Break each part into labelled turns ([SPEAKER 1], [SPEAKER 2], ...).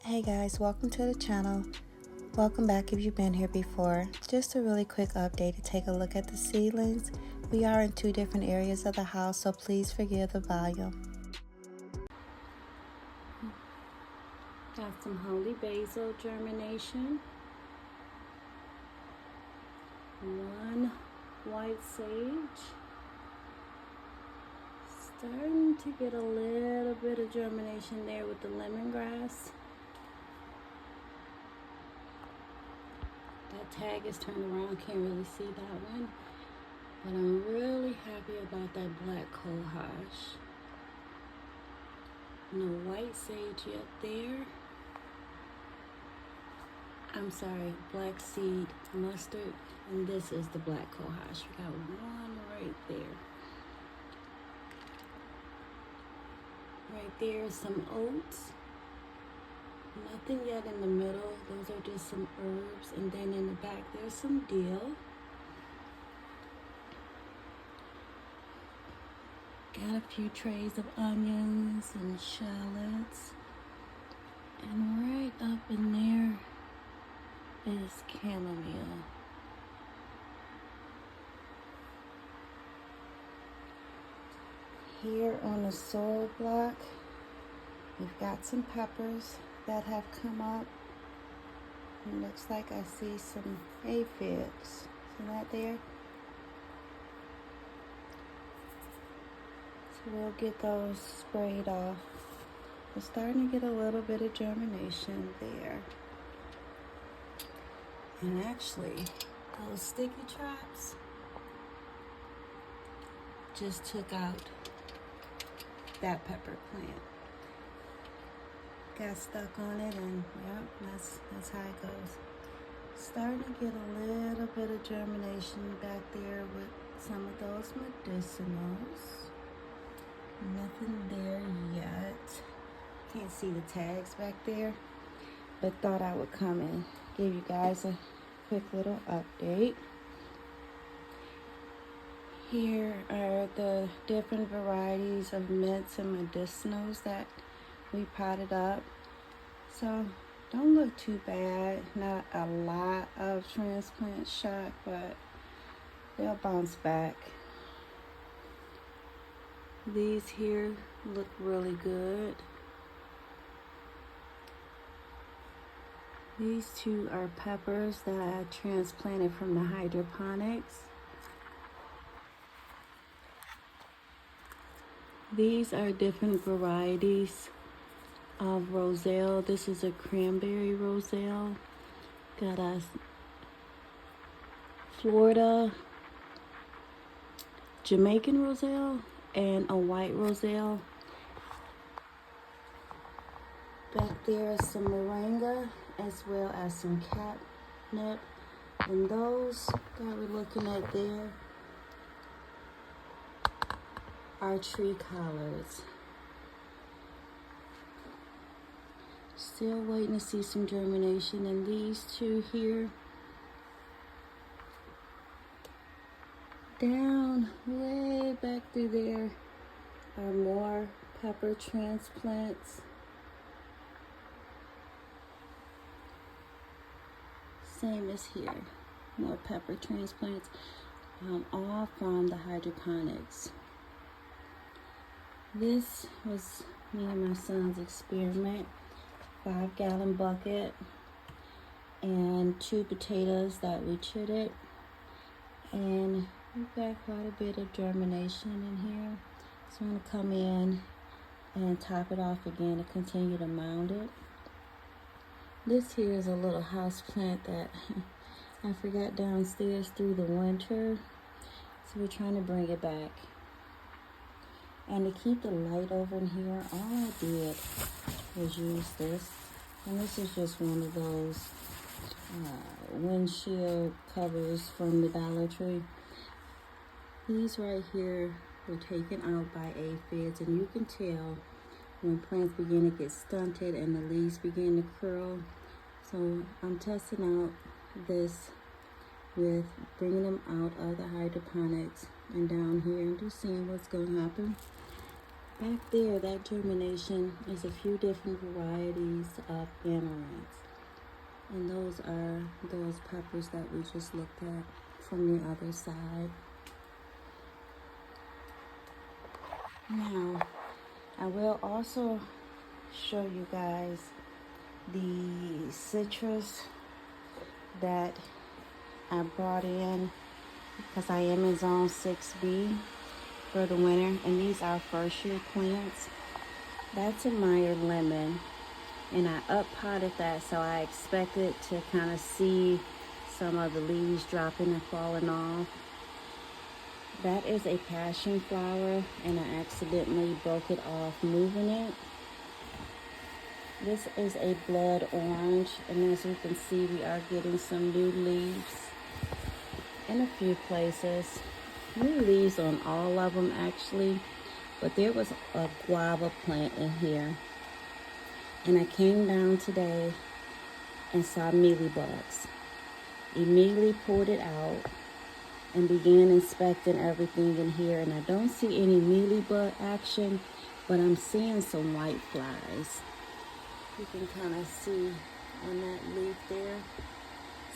[SPEAKER 1] Hey guys, welcome to the channel. Welcome back if you've been here before. Just a really quick update to take a look at the seedlings. We are in two different areas of the house, so please forgive the volume. Got some holy basil germination. One white sage. Starting to get a little bit of germination there with the lemongrass. That tag is turned around, can't really see that one. But I'm really happy about that black cohosh. No white sage yet there. I'm sorry, black seed mustard. And this is the black cohosh. We got one right there. Right there is some oats. Nothing yet in the middle. Those are just some herbs. And then in the back there's some dill. Got a few trays of onions and shallots. And right up in there is chamomile. Here on the soil block, we've got some peppers that have come up. It looks like I see some aphids. See that there? So we'll get those sprayed off. We're starting to get a little bit of germination there. And actually, those sticky traps just took out that pepper plant. Got stuck on it, and yep, that's how it goes. Starting to get a little bit of germination back there with some of those medicinals. Nothing there yet. Can't see the tags back there, but thought I would come and give you guys a quick little update. Here are the different varieties of mints and medicinals that we potted up. So don't look too bad. Not a lot of transplant shock, but they'll bounce back. These here look really good. These two are peppers that I transplanted from the hydroponics. These are different varieties of roselle. This is a cranberry roselle. Got a Florida Jamaican roselle and a white roselle. Back there is some moringa as well as some catnip. And those that we're looking at there are tree collards. Still waiting to see some germination. And these two here, down way back through there, are more pepper transplants. Same as here, more pepper transplants, all from the hydroponics. This was me and my son's experiment. 5-gallon bucket and 2 potatoes that we chitted, and we've got quite a bit of germination in here. So I'm going to come in and top it off again to continue to mound it. This here is a little house plant that I forgot downstairs through the winter, so we're trying to bring it back. And to keep the light over in here, all I did was use this. And this is just one of those windshield covers from the Dollar Tree. These right here were taken out by aphids, and you can tell when plants begin to get stunted and the leaves begin to curl. So I'm testing out this with bringing them out of the hydroponics and down here and just seeing what's going to happen. Back there, that germination is a few different varieties of amaranths. And those are those peppers that we just looked at from the other side. Now, I will also show you guys the citrus that I brought in because I am in zone 6B for the winter, and these are first year plants. That's a Meyer lemon, and I up potted that, so I expected to kind of see some of the leaves dropping and falling off. That is a passion flower, and I accidentally broke it off moving it. This is a blood orange, and as you can see, we are getting some new leaves in a few places. New leaves on all of them actually, but there was a guava plant in here, and I came down today and saw mealybugs. Immediately pulled it out and began inspecting everything in here, and I don't see any mealybug action, but I'm seeing some white flies. You can kind of see on that leaf there.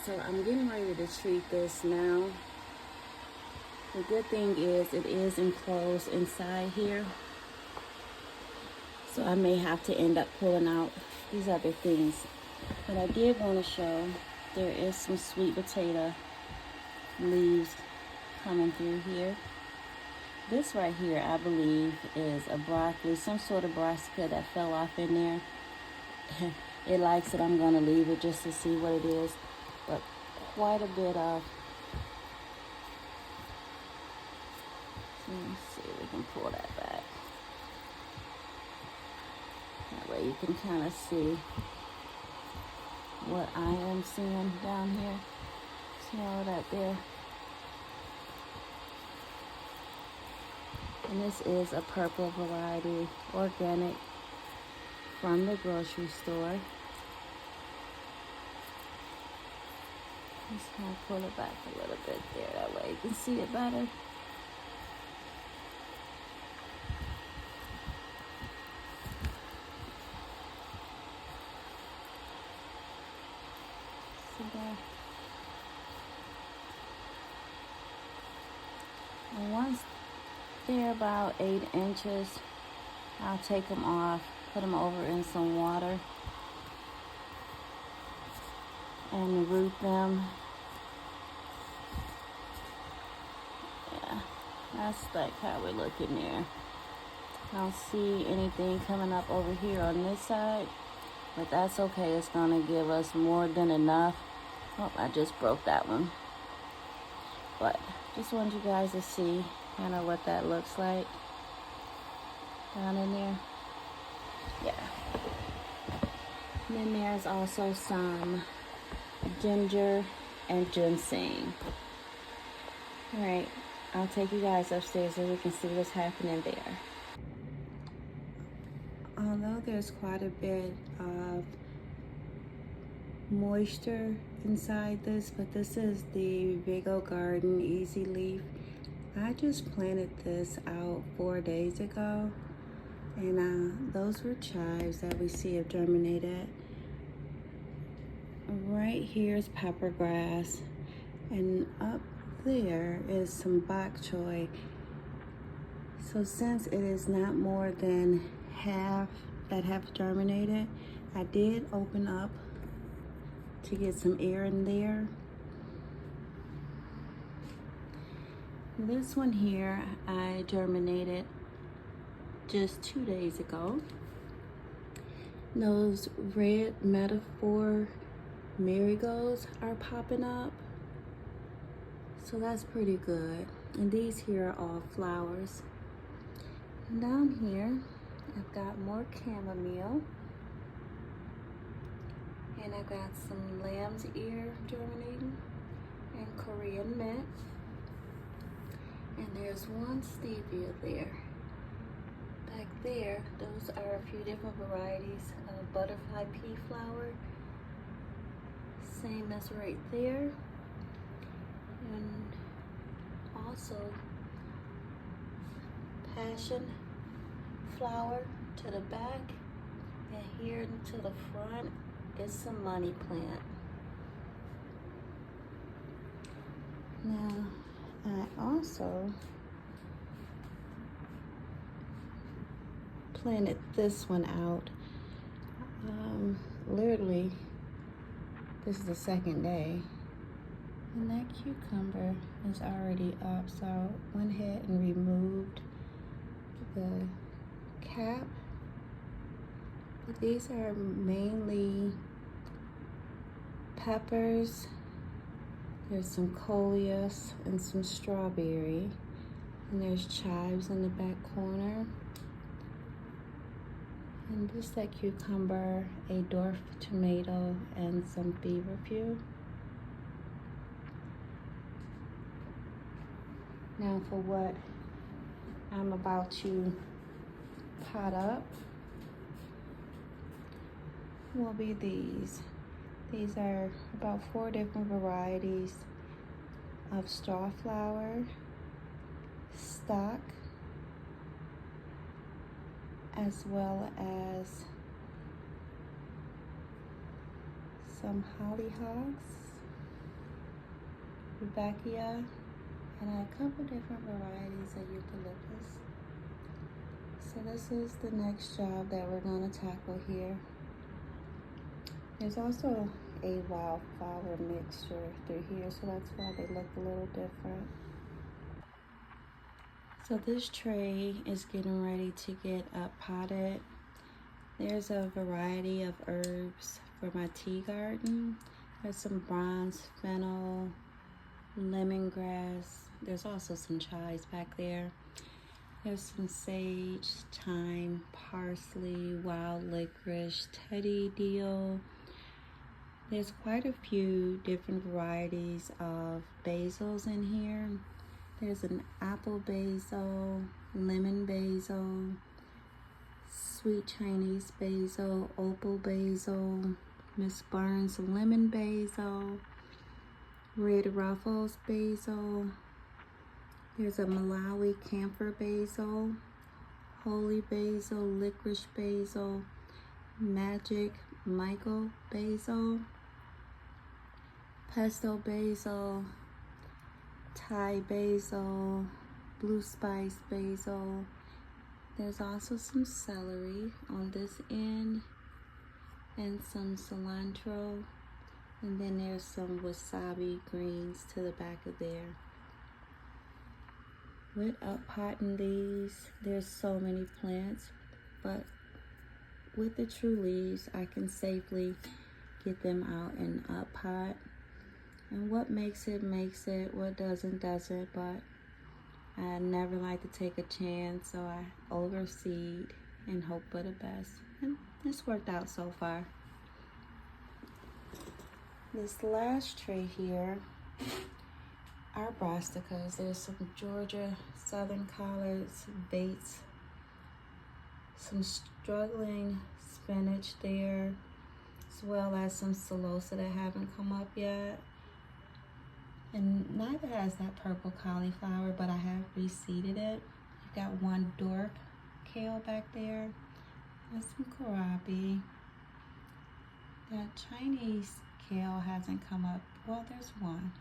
[SPEAKER 1] So I'm getting ready to treat this now. The good thing is it is enclosed inside here, so I may have to end up pulling out these other things. But I did want to show there is some sweet potato leaves coming through here. This right here, I believe, is a broccoli, some sort of brassica that fell off in there. It likes it. I'm going to leave it just to see what it is. But quite a bit of, let's see if we can pull that back. That way you can kind of see what I am seeing down here. See all that there? And this is a purple variety, organic, from the grocery store. Just kind of pull it back a little bit there, that way you can see it better. See that? And once they're about 8 inches, I'll take them off, put them over in some water, and root them. Yeah, that's like how we're looking there. I don't see anything coming up over here on this side, but that's okay. It's gonna give us more than enough. Oh, I just broke that one. But just wanted you guys to see kind of what that looks like down in there. Yeah. And then there's also some ginger and ginseng. All right, I'll take you guys upstairs so you can see what's happening there. Although there's quite a bit of moisture inside this, but this is the Vigo Garden Easy Leaf. I just planted this out 4 days ago, and those were chives that we see have germinated. Right here is pepper grass, and up there is some bok choy. So since it is not more than half that have germinated, I did open up to get some air in there. This one here I germinated just 2 days ago. Those red metaphor marigolds are popping up, so that's pretty good. And these here are all flowers. And down here I've got more chamomile, and I've got some lamb's ear germinating and Korean mint. And there's one stevia there. Back there, those are a few different varieties of butterfly pea flower. Same as right there. And also passion flower to the back, and here to the front is some money plant. Now, I also planted this one out. Literally, this is the second day, and that cucumber is already up, so I went ahead and removed the cap. But these are mainly peppers. There's some coleus and some strawberry, and there's chives in the back corner. And just that cucumber, a dwarf tomato, and some feverfew. Now for what I'm about to pot up will be these. These are about 4 different varieties of straw flower, stock, as well as some hollyhocks, rudbeckia, and a couple different varieties of eucalyptus. So this is the next job that we're going to tackle here. There's also a wildflower mixture through here, so that's why they look a little different. So this tray is getting ready to get up potted. There's a variety of herbs for my tea garden. There's some bronze fennel, lemongrass. There's also some chives back there. There's some sage, thyme, parsley, wild licorice, teddy dill. There's quite a few different varieties of basils in here. There's an apple basil, lemon basil, sweet Chinese basil, opal basil, Miss Burns lemon basil, red ruffles basil. There's a Malawi camphor basil, holy basil, licorice basil, magic Michael basil, pesto basil, Thai basil, blue spice basil. There's also some celery on this end and some cilantro, and then there's some wasabi greens to the back of there. With up potting these, there's so many plants, but with the true leaves, I can safely get them out and up pot. And what makes it, what doesn't, but I never like to take a chance, so I overseed and hope for the best. And it's worked out so far. This last tray here are brassicas. There's some Georgia Southern collards, baits, some struggling spinach there, as well as some celosa that haven't come up yet. And neither has that purple cauliflower, but I have reseeded it. I've got one dwarf kale back there. There's some R.i.p. That Chinese kale hasn't come up. Well, there's one.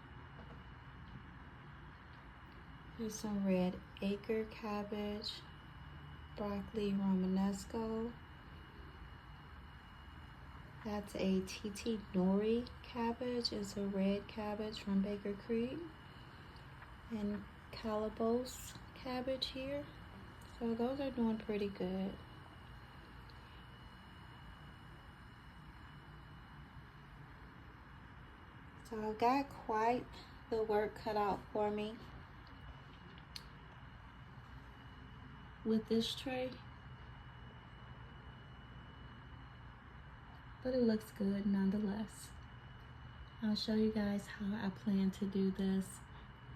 [SPEAKER 1] There's some red acre cabbage, broccoli romanesco. That's a TT nori cabbage. It's a red cabbage from Baker Creek. And calabose cabbage here. So those are doing pretty good. So I've got quite the work cut out for me with this tray. But it looks good nonetheless. I'll show you guys how I plan to do this.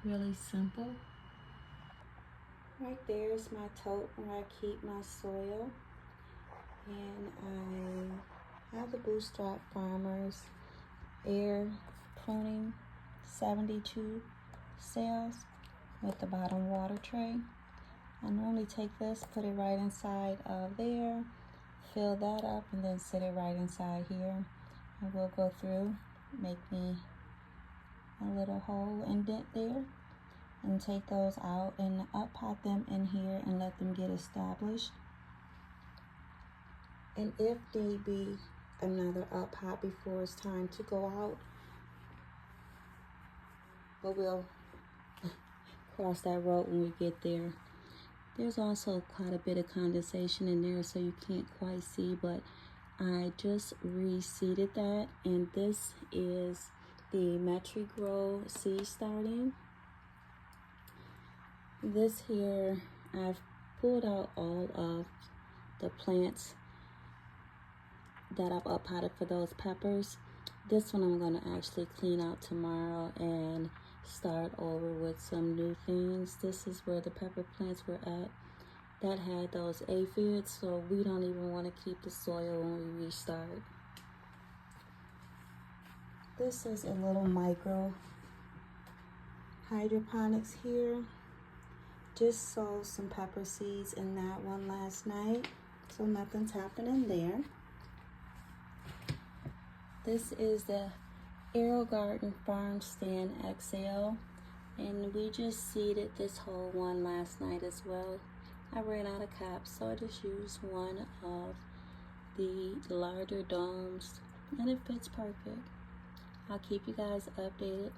[SPEAKER 1] Really simple. Right there is my tote where I keep my soil. And I have the Bootstrap Farmers air pruning 72 cells with the bottom water tray. I normally take this, put it right inside of there, fill that up, and then sit it right inside here. I will go through, make me a little hole indent there, and take those out and up pot them in here and let them get established. And if need be, another up pot before it's time to go out. But we'll cross that road when we get there. There's also quite a bit of condensation in there, so you can't quite see, but I just reseeded that, and this is the Mealybugs seed starting. This here, I've pulled out all of the plants that I've up potted for those peppers. This one I'm going to actually clean out tomorrow and start over with some new things. This is where the pepper plants were at that had those aphids, so we don't even want to keep the soil when we restart. This is a little micro hydroponics here. Just sowed some pepper seeds in that one last night, so nothing's happening there. This is the Aero Garden Farm Stand XL, and we just seeded this whole one last night as well. I ran out of caps, so I just used one of the larger domes, and it fits perfect. I'll keep you guys updated